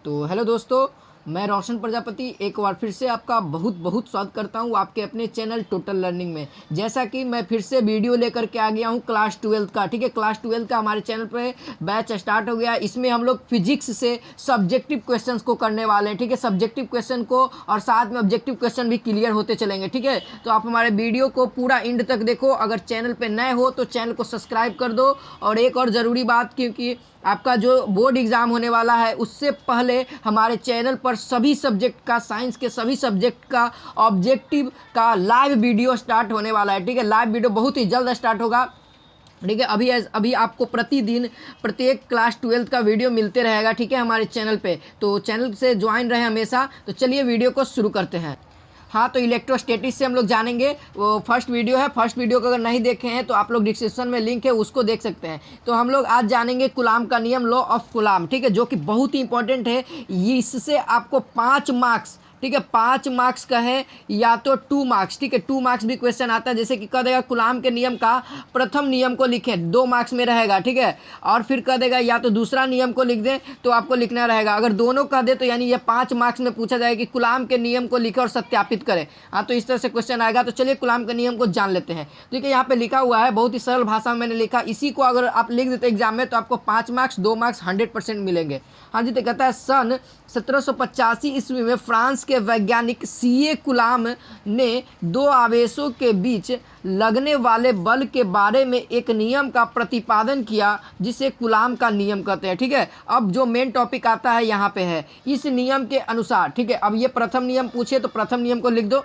तो हेलो दोस्तों, मैं रोशन प्रजापति एक बार फिर से आपका बहुत बहुत स्वागत करता हूं आपके अपने चैनल टोटल लर्निंग में। जैसा कि मैं फिर से वीडियो लेकर के आ गया हूं क्लास 12 का। ठीक है, क्लास 12 का हमारे चैनल पे बैच स्टार्ट हो गया। इसमें हम लोग फिजिक्स से सब्जेक्टिव क्वेश्चंस को करने वाले हैं। ठीक है, सब्जेक्टिव क्वेश्चन को और साथ में ऑब्जेक्टिव क्वेश्चन भी क्लियर होते चलेंगे। ठीक है, तो आप हमारे वीडियो को पूरा एंड तक देखो। अगर चैनल पर नए हो तो चैनल को सब्सक्राइब कर दो। और एक और ज़रूरी बात, क्योंकि आपका जो बोर्ड एग्ज़ाम होने वाला है उससे पहले हमारे चैनल पर सभी सब्जेक्ट का, साइंस के सभी सब्जेक्ट का ऑब्जेक्टिव का लाइव वीडियो स्टार्ट होने वाला है। ठीक है, लाइव वीडियो बहुत ही जल्द स्टार्ट होगा। ठीक है, अभी आपको प्रतिदिन प्रत्येक क्लास 12 का वीडियो मिलते रहेगा। ठीक है, हमारे चैनल पे, तो चैनल से ज्वाइन रहे हमेशा। तो चलिए वीडियो को शुरू करते हैं। हाँ, तो इलेक्ट्रोस्टैटिक्स से हम लोग जानेंगे। वो फर्स्ट वीडियो है, फर्स्ट वीडियो को अगर नहीं देखे हैं तो आप लोग डिस्क्रिप्शन में लिंक है, उसको देख सकते हैं। तो हम लोग आज जानेंगे कूलाम का नियम, लॉ ऑफ कूलाम। ठीक है, जो कि बहुत ही इंपॉर्टेंट है। इससे आपको 5 मार्क्स, ठीक है, 5 मार्क्स का है या तो 2 मार्क्स। ठीक है, 2 मार्क्स भी क्वेश्चन आता है। जैसे कि कह देगा कूलाम के नियम का प्रथम नियम को लिखें, 2 मार्क्स में रहेगा। ठीक है, और फिर कह देगा या तो दूसरा नियम को लिख दें तो आपको लिखना रहेगा। अगर दोनों कह दे तो यानी ये 5 मार्क्स में पूछा जाएगा कि कूलाम के नियम को लिखें और सत्यापित करें। हाँ, तो इस तरह से क्वेश्चन आएगा। तो चलिए कूलाम के नियम को जान लेते हैं। ठीक है, यहाँ पे लिखा हुआ है, बहुत ही सरल भाषा में मैंने लिखा। इसी को अगर आप लिख देते एग्जाम में तो आपको 5 मार्क्स, 2 मार्क्स 100% मिलेंगे। हाँ जी, तो कहता है सन 1785 ईस्वी में फ्रांस के वैज्ञानिक सीए कूलाम ने 2 आवेशों के बीच लगने वाले बल के बारे में एक नियम का प्रतिपादन किया जिसे कूलाम का नियम कहते हैं। ठीक है, अब जो मेन टॉपिक आता है यहाँ पे है, इस नियम के अनुसार। ठीक है, अब ये प्रथम नियम पूछे तो प्रथम नियम को लिख दो।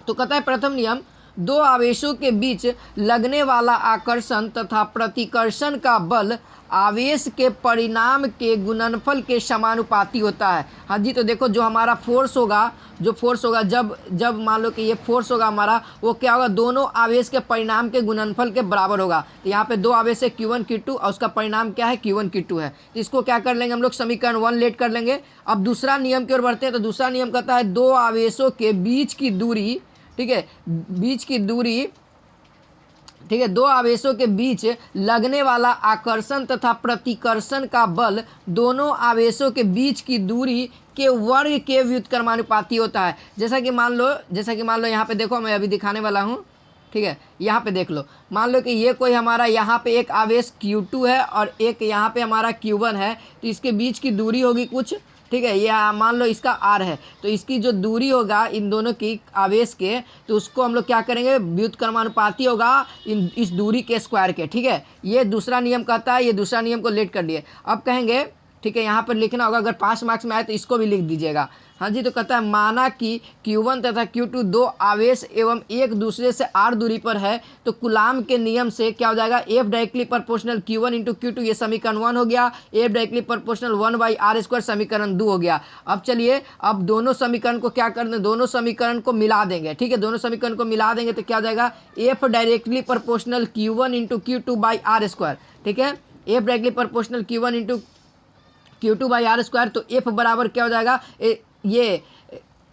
तो कहता है प्रथम नियम, 2 आवेशों के बीच लगने वाला आकर्षण तथा प्रतिकर्षण का बल आवेश के परिणाम के गुणनफल के समानुपाती होता है। हाँ जी, तो देखो जो हमारा फोर्स होगा, जब मान लो कि ये फोर्स होगा हमारा, वो क्या होगा, दोनों आवेश के परिणाम के गुणनफल के बराबर होगा। तो यहाँ पे 2 आवेश है Q1 Q2 और उसका परिणाम क्या है, Q1 Q2 है। तो इसको क्या कर लेंगे हम लोग, समीकरण 1 लेट कर लेंगे। अब दूसरा नियम की ओर बढ़ते हैं। तो दूसरा नियम कहता है 2 आवेशों के बीच की दूरी, ठीक है, बीच की दूरी, ठीक है, 2 आवेशों के बीच लगने वाला आकर्षण तथा प्रतिकर्षण का बल दोनों आवेशों के बीच की दूरी के वर्ग के व्युत्क्रमानुपाती होता है। जैसा कि मान लो यहाँ पे देखो, मैं अभी दिखाने वाला हूँ। ठीक है, यहाँ पे देख लो, मान लो कि ये कोई हमारा यहाँ पे एक आवेश Q2 है और एक यहाँ पे हमारा Q1 है। तो इसके बीच की दूरी होगी कुछ, ठीक है, या मान लो इसका R है। तो इसकी जो दूरी होगा इन दोनों की आवेश के, तो उसको हम लोग क्या करेंगे, व्युत्क्रमानुपाती होगा इस दूरी के स्क्वायर के। ठीक है, ये दूसरा नियम कहता है। ये दूसरा नियम को लेट कर दिए। अब कहेंगे, ठीक है, यहाँ पर लिखना होगा, अगर 5 मार्क्स में आए तो इसको भी लिख दीजिएगा। हाँ जी, तो कहता है माना कि Q1 तथा Q2 2 आवेश एवं एक दूसरे से R दूरी पर है, तो कूलाम के नियम से क्या हो जाएगा, F directly proportional Q1 into Q2, ये समीकरण 1 हो गया। F डायरेक्टली प्रोपोर्शनल 1/r² समीकरण 2 हो गया। अब चलिए, अब दोनों समीकरण को क्या कर दें, दोनों समीकरण को मिला देंगे। ठीक है, दोनों समीकरण को मिला देंगे तो क्या हो जाएगा, F directly proportional Q1 into Q2/r²। ठीक है, F directly proportional Q1 into Q2/r²। तो F बराबर क्या हो जाएगा, ये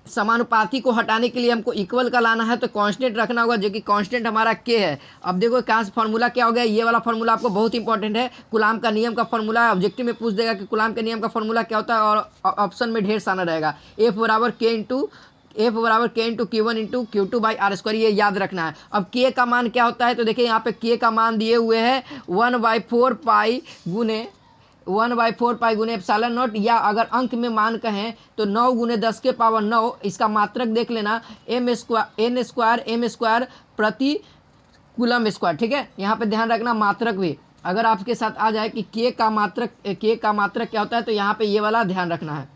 समानुपाती को हटाने के लिए हमको इक्वल का लाना है, तो कांस्टेंट रखना होगा, जो कि कांस्टेंट हमारा K है। अब देखो कहाँ से फार्मूला क्या हो गया, ये वाला फार्मूला आपको बहुत इंपॉर्टेंट है। कूलाम का नियम का फार्मूला ऑब्जेक्टिव में पूछ देगा कि कूलाम के नियम का फार्मूला क्या होता है, और ऑप्शन में ढेर सारा रहेगा। F बराबर K into Q1 into Q2/r², ये याद रखना है। अब K का मान क्या होता है, तो देखिए यहाँ पे K का मान दिए हुए हैं 1/4 पाई गुने एप्सिलॉन नॉट, या अगर अंक में मान कहें तो 9 गुने 10 के पावर 9। इसका मात्रक देख लेना, m² प्रति कूलम स्क्वायर। ठीक है, यहाँ पे ध्यान रखना मात्रक भी, अगर आपके साथ आ जाए कि K का मात्रक क्या होता है, तो यहाँ पे ये वाला ध्यान रखना है।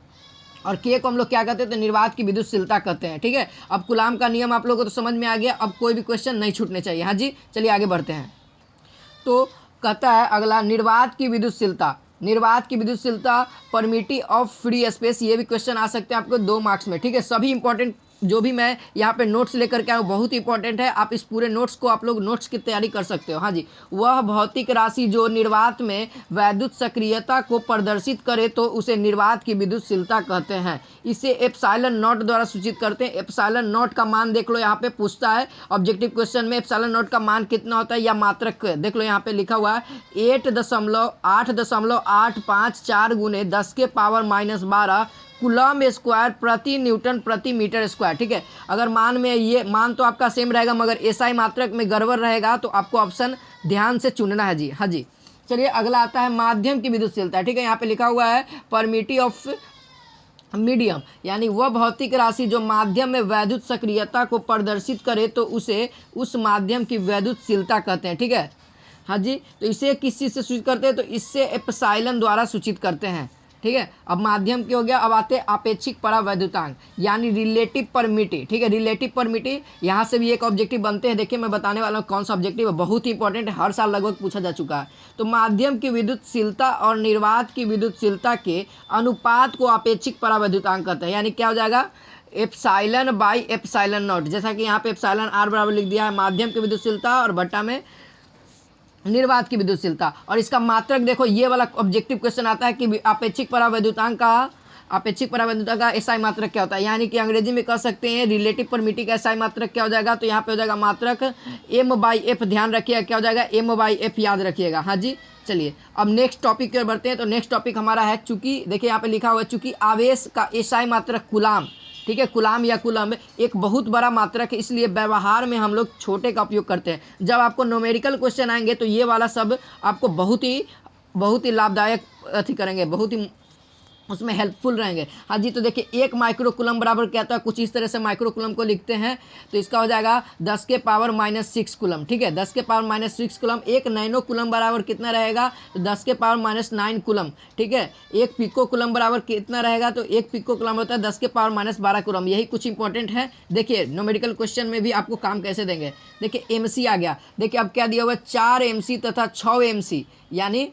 और K को हम लोग क्या कहते हैं, तो निर्वात की विद्युतशीलता कहते हैं। ठीक है, अब कूलाम का नियम आप लोगों को तो समझ में आ गया। अब कोई भी क्वेश्चन नहीं छूटने चाहिए। हाँ जी, चलिए आगे बढ़ते हैं। तो कहता है अगला, निर्वात की विद्युतशीलता परमिटी ऑफ फ्री स्पेस। ये भी क्वेश्चन आ सकते हैं आपको 2 मार्क्स में। ठीक है, सभी इंपॉर्टेंट जो भी मैं यहाँ पे नोट्स लेकर के आया हूँ बहुत इंपॉर्टेंट है, आप इस पूरे नोट्स को आप लोग नोट्स की तैयारी कर सकते हो। हाँ जी, वह भौतिक राशि जो निर्वात में वैद्युत सक्रियता को प्रदर्शित करे तो उसे निर्वात की विद्युतशीलता कहते हैं। इसे एप्सिलॉन नॉट द्वारा सूचित करते हैं। एप्सिलॉन नॉट का मान देख लो, यहाँ पे पूछता है ऑब्जेक्टिव क्वेश्चन में एप्सिलॉन नॉट का मान कितना होता है या मात्रक देख लो, यहाँ पे लिखा हुआ है 8.854 गुने 10⁻⁻12 कूलम स्क्वायर प्रति न्यूटन प्रति मीटर स्क्वायर। ठीक है, अगर मान में ये मान तो आपका सेम रहेगा मगर एसआई मात्रक में गड़बड़ रहेगा तो आपको ऑप्शन ध्यान से चुनना है जी। हाँ जी, चलिए अगला आता है माध्यम की विद्युतशीलता। ठीक है, यहाँ पे लिखा हुआ है परमिटिव ऑफ मीडियम, यानी वह भौतिक राशि जो माध्यम में वैद्युत सक्रियता को प्रदर्शित करे तो उसे उस माध्यम की वैद्युतशीलता कहते हैं। ठीक है, हाँ जी, तो इसे किस चीज़ से सूचित करते हैं, तो इससे एप्सिलॉन द्वारा सूचित करते हैं। ठीक है, अब माध्यम की हो गया। अब आते आपेक्षिक परावैद्युतांक यानी रिलेटिव परमिटी। ठीक है, रिलेटिव परमिटी यहाँ से भी एक ऑब्जेक्टिव बनते हैं। देखिए मैं बताने वाला हूँ कौन सा ऑब्जेक्टिव है, बहुत ही इंपॉर्टेंट है, हर साल लगभग पूछा जा चुका है। तो माध्यम की विद्युतशीलता और निर्वात की विद्युतशीलता के अनुपात को आपेक्षिक परावैद्युतांक कहते हैं। यानी क्या हो जाएगा, एप्सिलॉन बाई एप्सिलॉन नॉट। जैसा कि यहाँ पे एप्सिलॉन आर बराबर लिख दिया है माध्यम की विद्युतशीलता और बट्टा में निर्वात की विद्युतशीलता। और इसका मात्रक देखो, ये वाला ऑब्जेक्टिव क्वेश्चन आता है कि आपेक्षिक परावैद्युतांक का एसआई मात्रक क्या होता है, यानी कि अंग्रेजी में कह सकते हैं रिलेटिव परमिटी का एसआई मात्रक क्या हो जाएगा, तो यहाँ पे हो जाएगा मात्रक m/f। ध्यान रखिएगा क्या हो जाएगा, m/f याद रखिएगा। हाँ जी, चलिए अब नेक्स्ट टॉपिक की ओर बढ़ते हैं। तो नेक्स्ट टॉपिक हमारा है, चूंकि देखिए यहाँ पे लिखा हुआ है चूंकि आवेश का एसआई मात्रक कूलाम, ठीक है, कूलाम या कूलम एक बहुत बड़ा मात्रक है, इसलिए व्यवहार में हम लोग छोटे का उपयोग करते हैं। जब आपको न्यूमेरिकल क्वेश्चन आएंगे तो ये वाला सब आपको बहुत ही लाभदायक अथी करेंगे, बहुत ही उसमें हेल्पफुल रहेंगे। हाँ जी, तो देखिए 1 माइक्रो कूलम बराबर क्या होता है, कुछ इस तरह से माइक्रो कूलम को लिखते हैं। तो इसका हो जाएगा 10⁻⁻6 कूलम। ठीक है, 10⁻⁻6 कूलम। 1 नैनो कूलम बराबर कितना रहेगा, तो 10⁻⁻9 कूलम। ठीक है, 1 पिको कूलम बराबर कितना रहेगा, तो 1 पिको कूलम होता है 10⁻⁻12 कूलम। यही कुछ इंपॉर्टेंट है। देखिए न्यूमेरिकल क्वेश्चन में भी आपको काम कैसे देंगे। देखिए MC आ गया। देखिए अब क्या दिया हुआ है, 4 MC तथा 6 MC, यानी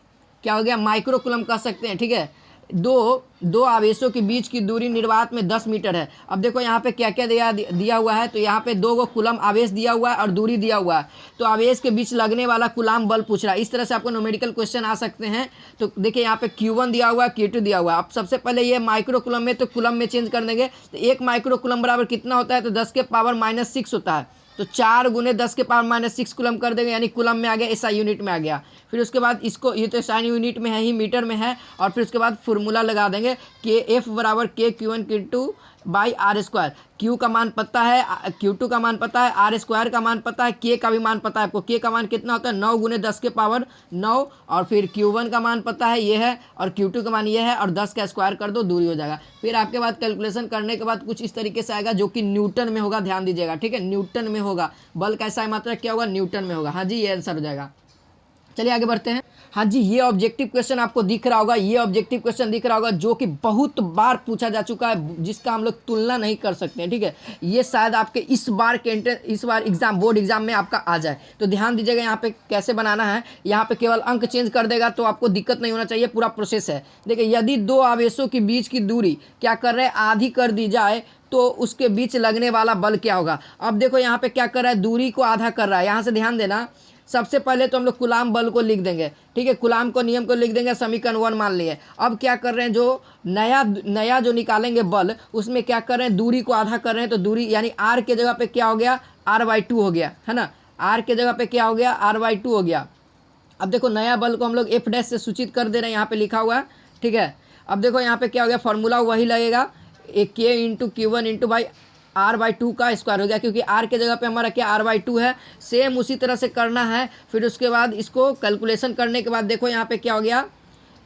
क्या हो गया, माइक्रो कूलम कह सकते हैं। ठीक है, दो आवेशों के बीच की दूरी निर्वात में 10 मीटर है। अब देखो यहाँ पे क्या क्या दिया हुआ है, तो यहाँ पे 2 गो कूलम आवेश दिया हुआ है और दूरी दिया हुआ है। तो आवेश के बीच लगने वाला कूलाम बल पूछ रहा है। इस तरह से आपको न्यूमेरिकल क्वेश्चन आ सकते हैं। तो देखिए यहाँ पे Q1 दिया हुआ है, Q2 दिया हुआ है। अब सबसे पहले ये माइक्रो कूलम में, तो कूलम में चेंज कर देंगे। तो 1 माइक्रो कूलम बराबर कितना होता है, तो 10⁻⁻6 होता है। तो 4 गुने 10⁻�6 कूलम कर देंगे, यानी कूलम में आ गया, एसआई यूनिट में आ गया। फिर उसके बाद इसको, ये तो एसआई यूनिट में है ही, मीटर में है। और फिर उसके बाद फॉर्मूला लगा देंगे KF बराबर KQ1 Q2 by R²। Q का मान पता है, Q2 का मान पता है, R² का मान पता है, K का भी मान पता है आपको। K का मान कितना होता है, 9 गुने 10⁻9। और फिर Q1 का मान पता है ये है, और Q2 का मान ये है, और 10 का स्क्वायर कर दो, दूरी हो जाएगा। फिर आपके बाद कैलकुलेशन करने के बाद कुछ इस तरीके से आएगा, जो कि न्यूटन में होगा। ध्यान दीजिएगा, ठीक है, न्यूटन में होगा। बल का एसआई मात्रक क्या होगा, न्यूटन में होगा। हाँ जी, ये आंसर हो जाएगा। चलिए आगे बढ़ते हैं। हाँ जी, ये ऑब्जेक्टिव क्वेश्चन आपको दिख रहा होगा, ये ऑब्जेक्टिव क्वेश्चन दिख रहा होगा, जो कि बहुत बार पूछा जा चुका है, जिसका हम लोग तुलना नहीं कर सकते हैं। ठीक है, ये शायद आपके इस बार एग्जाम, बोर्ड एग्जाम में आपका आ जाए। तो ध्यान दीजिएगा यहाँ पे कैसे बनाना है। यहाँ पे केवल अंक चेंज कर देगा तो आपको दिक्कत नहीं होना चाहिए, पूरा प्रोसेस है। देखिए, यदि 2 आवेशों के बीच की दूरी क्या कर रहे हैं, आधी कर दी जाए, तो उसके बीच लगने वाला बल क्या होगा। अब देखो यहाँ पे क्या कर रहा है, दूरी को आधा कर रहा है। यहाँ से ध्यान देना, सबसे पहले तो हम लोग कूलाम बल को लिख देंगे। ठीक है, कूलाम को नियम को लिख देंगे, समीकरण 1 मान लिए। अब क्या कर रहे हैं, जो नया जो निकालेंगे बल, उसमें क्या कर रहे हैं, दूरी को आधा कर रहे हैं। तो दूरी यानी R के जगह पे क्या हो गया, R/2 हो गया, है ना। R के जगह पे क्या हो गया, R/2 हो गया। अब देखो नया बल को हम लोग F' से सूचित कर दे रहे हैं, यहाँ पे लिखा हुआ है। ठीक है, अब देखो यहाँ पे क्या हो गया, फॉर्मूला वही लगेगा, K × Q1 × बाई R/2 का स्क्वायर हो गया, क्योंकि R के जगह पे हमारा क्या R/2 है। सेम उसी तरह से करना है। फिर उसके बाद इसको कैलकुलेशन करने के बाद देखो यहाँ पे क्या हो गया,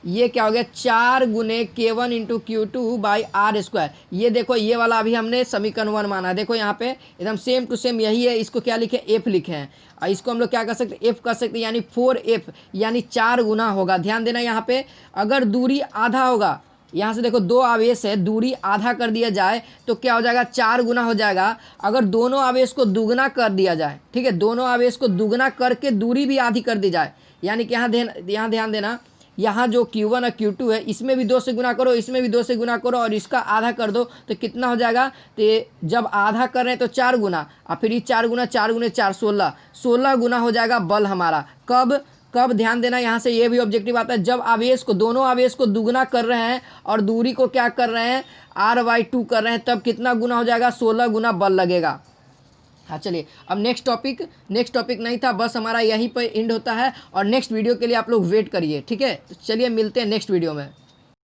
ये क्या हो गया, 4 गुने K1 × Q2 बाई R²। ये देखो, ये वाला अभी हमने समीकरण 1 माना। देखो यहाँ पे एकदम सेम टू सेम यही है। इसको क्या लिखे, F लिखे हैं, और इसको हम लोग क्या कर सकते हैं, F कर सकते हैं, यानी 4F, यानी 4 गुना होगा। ध्यान देना, यहाँ पे अगर दूरी आधा होगा, यहाँ से देखो 2 आवेश है, दूरी आधा कर दिया जाए तो क्या हो जाएगा, 4 गुना हो जाएगा। अगर दोनों आवेश को दुगना कर दिया जाए, ठीक है, दोनों आवेश को दुगना करके दूरी भी आधी कर दी जाए, यानी कि यहाँ ध्यान देना यहाँ जो Q1 और Q2 है इसमें भी 2 से गुना करो, इसमें भी 2 से गुना करो और इसका आधा कर दो तो कितना हो जाएगा। तो ये जब आधा कर रहे हैं तो 4 गुना और फिर ये 4 गुना 4 गुने 4 16 गुना हो जाएगा बल हमारा। कब कब ध्यान देना, यहाँ से ये भी ऑब्जेक्टिव आता है जब आवेश को, दोनों आवेश को दुगना कर रहे हैं और दूरी को क्या कर रहे हैं r/2 कर रहे हैं, तब कितना गुना हो जाएगा 16 गुना बल लगेगा। हाँ चलिए अब नेक्स्ट टॉपिक नहीं था, बस हमारा यहीं पर एंड होता है और नेक्स्ट वीडियो के लिए आप लोग वेट करिए, ठीक है। चलिए मिलते हैं नेक्स्ट वीडियो में।